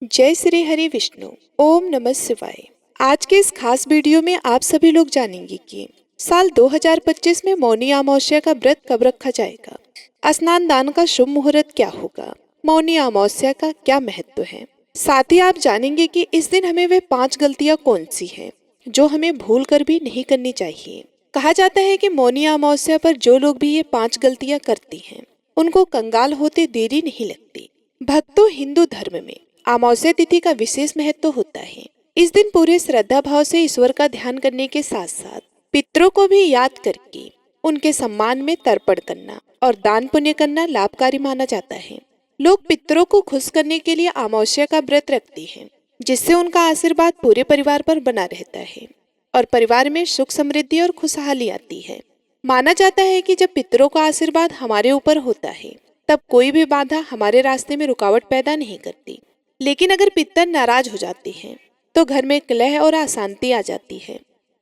जय श्री हरि विष्णु। ओम नमः शिवाय। आज के इस खास वीडियो में आप सभी लोग जानेंगे कि साल 2025 में मौनी अमावस्या का व्रत कब रखा जाएगा, स्नान दान का शुभ मुहूर्त क्या होगा, मौनी अमावस्या का क्या महत्व है। साथ ही आप जानेंगे कि इस दिन हमें वे 5 गलतियां कौन सी हैं जो हमें भूल कर भी नहीं करनी चाहिए। कहा जाता है कि मौनी अमावस्या पर जो लोग भी ये 5 गलतियां करती हैं उनको कंगाल होते देरी नहीं लगती। भक्तों, हिंदू धर्म में अमावस्या तिथि का विशेष महत्व होता है। इस दिन पूरे श्रद्धा भाव से ईश्वर का ध्यान करने के साथ साथ पितरों को भी याद करके उनके सम्मान में तर्पण करना और दान पुण्य करना लाभकारी माना जाता है। लोग पितरों को खुश करने के लिए अमावस्या का व्रत रखते हैं, जिससे उनका आशीर्वाद पूरे परिवार पर बना रहता है और परिवार में सुख समृद्धि और खुशहाली आती है। माना जाता है कि जब पितरों का आशीर्वाद हमारे ऊपर होता है तब कोई भी बाधा हमारे रास्ते में रुकावट पैदा नहीं करती। लेकिन अगर पितर नाराज हो जाते हैं तो घर में कलह और अशांति आ जाती है।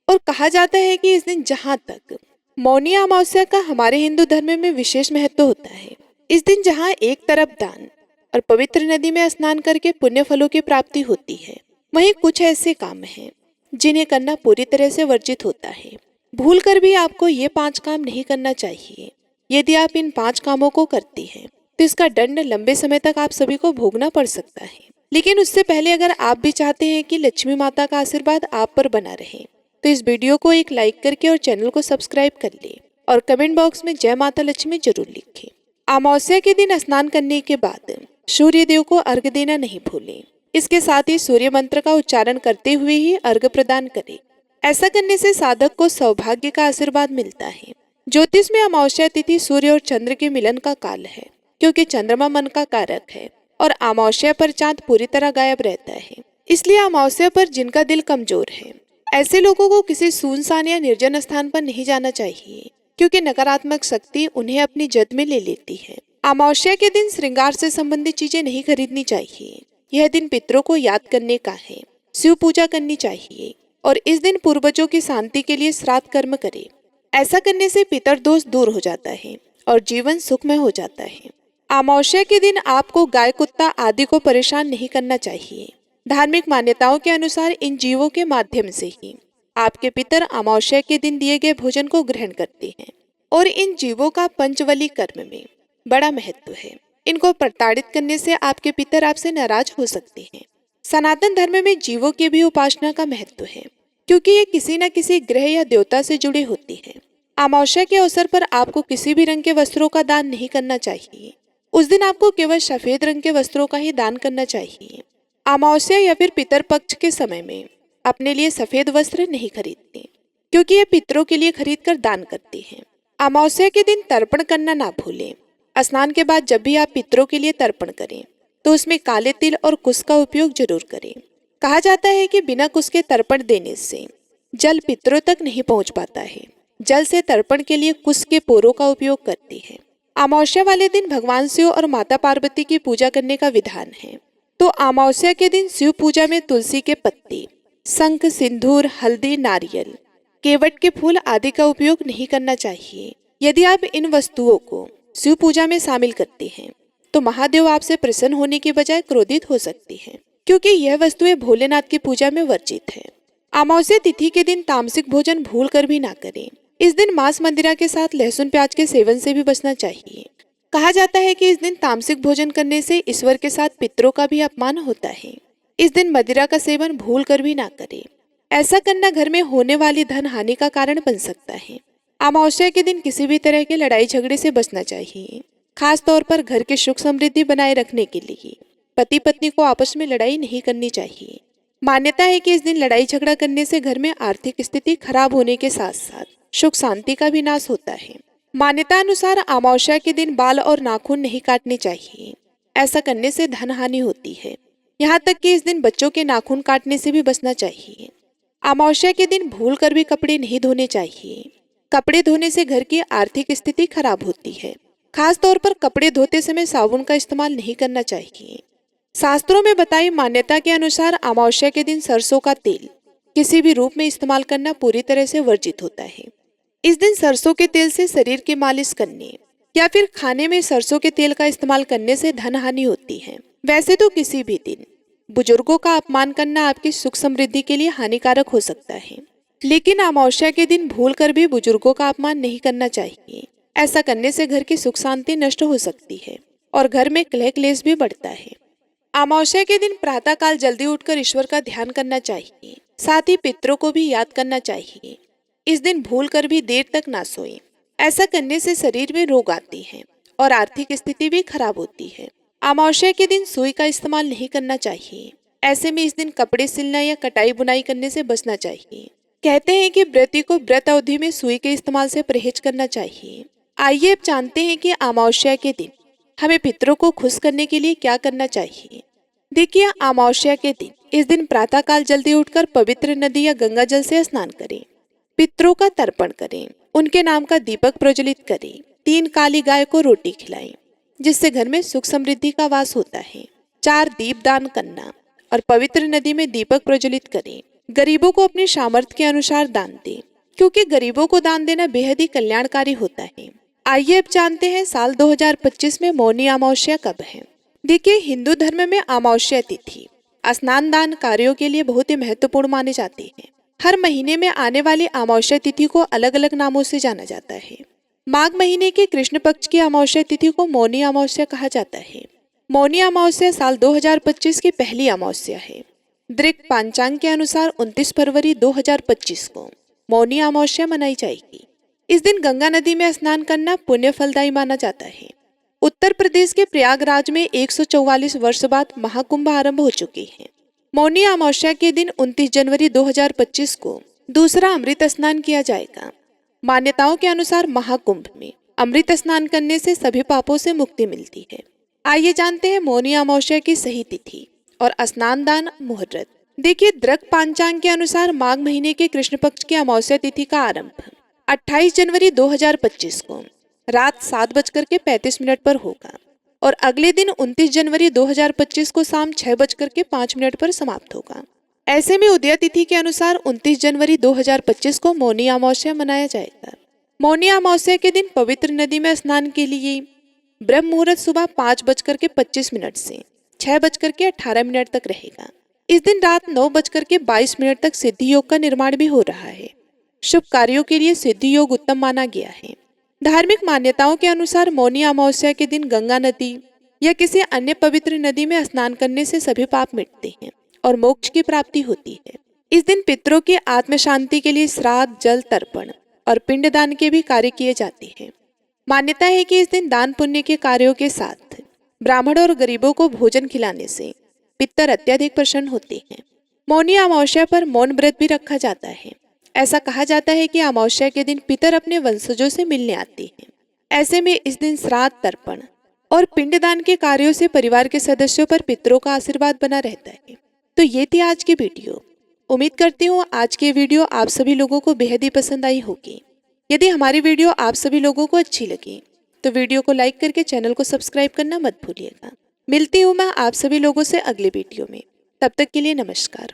और कहा जाता है कि इस दिन जहाँ तक मौनी अमावस्या का हमारे हिंदू धर्म में विशेष महत्व होता है, इस दिन जहाँ एक तरफ दान और पवित्र नदी में स्नान करके पुण्य फलों की प्राप्ति होती है, वहीं कुछ ऐसे काम हैं जिन्हें करना पूरी तरह से वर्जित होता है। भूल कर भी आपको ये 5 काम नहीं करना चाहिए। यदि आप इन 5 कामों को करते हैं तो इसका दंड लंबे समय तक आप सभी को भोगना पड़ सकता है। लेकिन उससे पहले अगर आप भी चाहते हैं कि लक्ष्मी माता का आशीर्वाद आप पर बना रहे तो इस वीडियो को एक लाइक करके और चैनल को सब्सक्राइब कर ले और कमेंट बॉक्स में जय माता लक्ष्मी जरूर लिखें। अमावस्या के दिन स्नान करने के बाद सूर्य देव को अर्घ्य देना नहीं भूलें। इसके साथ ही सूर्य मंत्र का उच्चारण करते हुए ही अर्घ्य प्रदान करें। ऐसा करने से साधक को सौभाग्य का आशीर्वाद मिलता है। ज्योतिष में अमावस्या तिथि सूर्य और चंद्र के मिलन का काल है, क्योंकि चंद्रमा मन का कारक है और अमावस्या पर चांद पूरी तरह गायब रहता है। इसलिए अमावस्या पर जिनका दिल कमजोर है, ऐसे लोगों को किसी सुनसान या निर्जन स्थान पर नहीं जाना चाहिए, क्योंकि नकारात्मक शक्ति उन्हें अपनी जद में ले लेती है। अमावस्या के दिन श्रृंगार से संबंधित चीजें नहीं खरीदनी चाहिए। यह दिन पितरों को याद करने का है। शिव पूजा करनी चाहिए और इस दिन पूर्वजों की शांति के लिए श्राद्ध कर्म करें। ऐसा करने से पितर दोष दूर हो जाता है और जीवन सुखमय हो जाता है। अमावस्या के दिन आपको गाय, कुत्ता आदि को परेशान नहीं करना चाहिए। धार्मिक मान्यताओं के अनुसार इन जीवों के माध्यम से ही आपके पितर अमावस्या के दिन दिए गए भोजन को ग्रहण करते हैं और इन जीवों का पंचवली कर्म में बड़ा महत्व है। इनको प्रताड़ित करने से आपके पितर आपसे नाराज हो सकते हैं। सनातन धर्म में जीवों की भी उपासना का महत्व है, क्योंकि ये किसी न किसी ग्रह या देवता से जुड़े होती हैं। अमावस्या के अवसर पर आपको किसी भी रंग के वस्त्रों का दान नहीं करना चाहिए। उस दिन आपको केवल सफेद रंग के वस्त्रों का ही दान करना चाहिए। अमावस्या या फिर पितर पक्ष के समय में अपने लिए सफेद वस्त्र नहीं खरीदते, क्योंकि ये पितरों के लिए खरीद कर दान करते हैं। अमावस्या के दिन तर्पण करना ना भूलें। स्नान के बाद जब भी आप पितरों के लिए तर्पण करें तो उसमें काले तिल और कुश का उपयोग जरूर करें। कहा जाता है कि बिना कुश के तर्पण देने से जल पितरों तक नहीं पहुंच पाता है। जल से तर्पण के लिए कुश के पोरों का उपयोग करते हैं। अमावस्या वाले दिन भगवान शिव और माता पार्वती की पूजा करने का विधान है। तो अमावस्या के दिन शिव पूजा में तुलसी के पत्ते, शंख, सिंदूर, हल्दी, नारियल, केवट के फूल आदि का उपयोग नहीं करना चाहिए। यदि आप इन वस्तुओं को शिव पूजा में शामिल करते हैं तो महादेव आपसे प्रसन्न होने की बजाय क्रोधित हो सकते हैं, क्योंकि यह वस्तुएं भोलेनाथ की पूजा में वर्जित है। अमावस्या तिथि के दिन तामसिक भोजन भूल कर भी ना करें। इस दिन मांस मंदिरा के साथ लहसुन प्याज के सेवन से भी बचना चाहिए। कहा जाता है कि इस दिन तामसिक भोजन करने से ईश्वर के साथ पितरों का भी अपमान होता है। इस दिन मदिरा का सेवन भूल कर भी ना करें। ऐसा करना घर में होने वाली धन हानि का कारण बन सकता है। अमावस्या के दिन किसी भी तरह के लड़ाई झगड़े से बचना चाहिए। खास तौर पर घर की सुख समृद्धि बनाए रखने के लिए पति पत्नी को आपस में लड़ाई नहीं करनी चाहिए। मान्यता है कि इस दिन लड़ाई झगड़ा करने से घर में आर्थिक स्थिति खराब होने के साथ साथ सुख शांति का भी नाश होता है। मान्यता अनुसार अमावस्या के दिन बाल और नाखून नहीं काटने चाहिए। ऐसा करने से धन हानि होती है। यहाँ तक कि इस दिन बच्चों के नाखून काटने से भी बचना चाहिए। अमावस्या के दिन भूल कर भी कपड़े नहीं धोने चाहिए। कपड़े धोने से घर की आर्थिक स्थिति खराब होती है। खास तौर पर कपड़े धोते समय साबुन का इस्तेमाल नहीं करना चाहिए। शास्त्रों में बताई मान्यता के अनुसार अमावस्या के दिन सरसों का तेल किसी भी रूप में इस्तेमाल करना पूरी तरह से वर्जित होता है। इस दिन सरसों के तेल से शरीर की मालिश करने या फिर खाने में सरसों के तेल का इस्तेमाल करने से धन हानि होती है। वैसे तो किसी भी दिन बुजुर्गों का अपमान करना आपकी सुख समृद्धि के लिए हानिकारक हो सकता है, लेकिन अमावस्या के दिन भूलकर भी बुजुर्गों का अपमान नहीं करना चाहिए। ऐसा करने से घर की सुख शांति नष्ट हो सकती है और घर में कलह क्लेश भी बढ़ता है। अमावस्या के दिन प्रातःकाल जल्दी उठकर ईश्वर का ध्यान करना चाहिए। साथ ही पितरों को भी याद करना चाहिए। इस दिन भूलकर भी देर तक ना सोएं। ऐसा करने से शरीर में रोग आती हैं और आर्थिक स्थिति भी खराब होती है। अमावस्या के दिन सुई का इस्तेमाल नहीं करना चाहिए। ऐसे में इस दिन कपड़े सिलना या कटाई बुनाई करने से बचना चाहिए। कहते हैं कि व्रती को व्रत अवधि में सुई के इस्तेमाल से परहेज करना चाहिए। आइए अब जानते हैं कि अमावस्या के दिन हमें पितरों को खुश करने के लिए क्या करना चाहिए। देखिए, अमावस्या के दिन इस दिन प्रातःकाल जल्दी उठकर पवित्र नदी या गंगा जल से स्नान करें। पितरों का तर्पण करें, उनके नाम का दीपक प्रज्वलित करें, 3 काली गाय को रोटी खिलाएं, जिससे घर में सुख समृद्धि का वास होता है। 4 दीप दान करना और पवित्र नदी में दीपक प्रज्वलित करें। गरीबों को अपनी सामर्थ्य के अनुसार दान दें, क्योंकि गरीबों को दान देना बेहद ही कल्याणकारी होता है। आइए अब जानते हैं साल 2025 में मौनी अमावस्या कब है। देखिए, हिंदू धर्म में अमावस्या तिथि स्नान दान कार्यों के लिए बहुत ही महत्वपूर्ण मानी जाती है। हर महीने में आने वाली अमावस्या तिथि को अलग अलग नामों से जाना जाता है। माघ महीने के कृष्ण पक्ष की अमावस्या तिथि को मौनी अमावस्या कहा जाता है। मौनी अमावस्या साल 2025 की पहली अमावस्या है। दृक पंचांग के अनुसार 29 फरवरी 2025 को मौनी अमावस्या मनाई जाएगी। इस दिन गंगा नदी में स्नान करना पुण्य फलदायी माना जाता है। उत्तर प्रदेश के प्रयागराज में 144 वर्ष बाद महाकुंभ आरंभ हो चुके हैं। मौनी अमावस्या के दिन 29 जनवरी 2025 को दूसरा अमृत स्नान किया जाएगा। मान्यताओं के अनुसार महाकुंभ में अमृत स्नान करने से सभी पापों से मुक्ति मिलती है। आइए जानते हैं मौनी अमावस्या की सही तिथि और स्नान दान मुहूर्त। देखिए, दृक पंचांग के अनुसार माघ महीने के कृष्ण पक्ष की अमावस्या तिथि का आरंभ 28 जनवरी 2025 को रात 7:35 पर होगा और अगले दिन 29 जनवरी 2025 को शाम 6:05 पर समाप्त होगा। ऐसे में उदय तिथि के अनुसार 29 जनवरी 2025 को मौनी अमावस्या मनाया जाएगा। मौनी अमावस्या के दिन पवित्र नदी में स्नान के लिए ब्रह्म मुहूर्त सुबह 5:25 से 6:18 तक रहेगा। इस दिन रात 9:22 तक सिद्धि योग का निर्माण भी हो रहा है। शुभ कार्यों के लिए सिद्धि योग उत्तम माना गया है। धार्मिक मान्यताओं के अनुसार मौनी अमावस्या के दिन गंगा नदी या किसी अन्य पवित्र नदी में स्नान करने से सभी पाप मिटते हैं और मोक्ष की प्राप्ति होती है। इस दिन पितरों की आत्म शांति के लिए श्राद्ध, जल तर्पण और पिंडदान के भी कार्य किए जाते हैं। मान्यता है कि इस दिन दान पुण्य के कार्यों के साथ ब्राह्मण और गरीबों को भोजन खिलाने से पितर अत्यधिक प्रसन्न होते हैं। मौनी अमावस्या पर मौन व्रत भी रखा जाता है। ऐसा कहा जाता है कि अमावस्या के दिन पितर अपने वंशजों से मिलने आते हैं। ऐसे में इस दिन श्राद्ध, तर्पण और पिंडदान के कार्यों से परिवार के सदस्यों पर पितरों का आशीर्वाद बना रहता है। तो ये थी आज की वीडियो। उम्मीद करती हूँ आज की वीडियो आप सभी लोगों को बेहद ही पसंद आई होगी। यदि हमारी वीडियो आप सभी लोगों को अच्छी लगी तो वीडियो को लाइक करके चैनल को सब्सक्राइब करना मत भूलिएगा। मिलती हूँ मैं आप सभी लोगों से अगले वीडियो में। तब तक के लिए नमस्कार।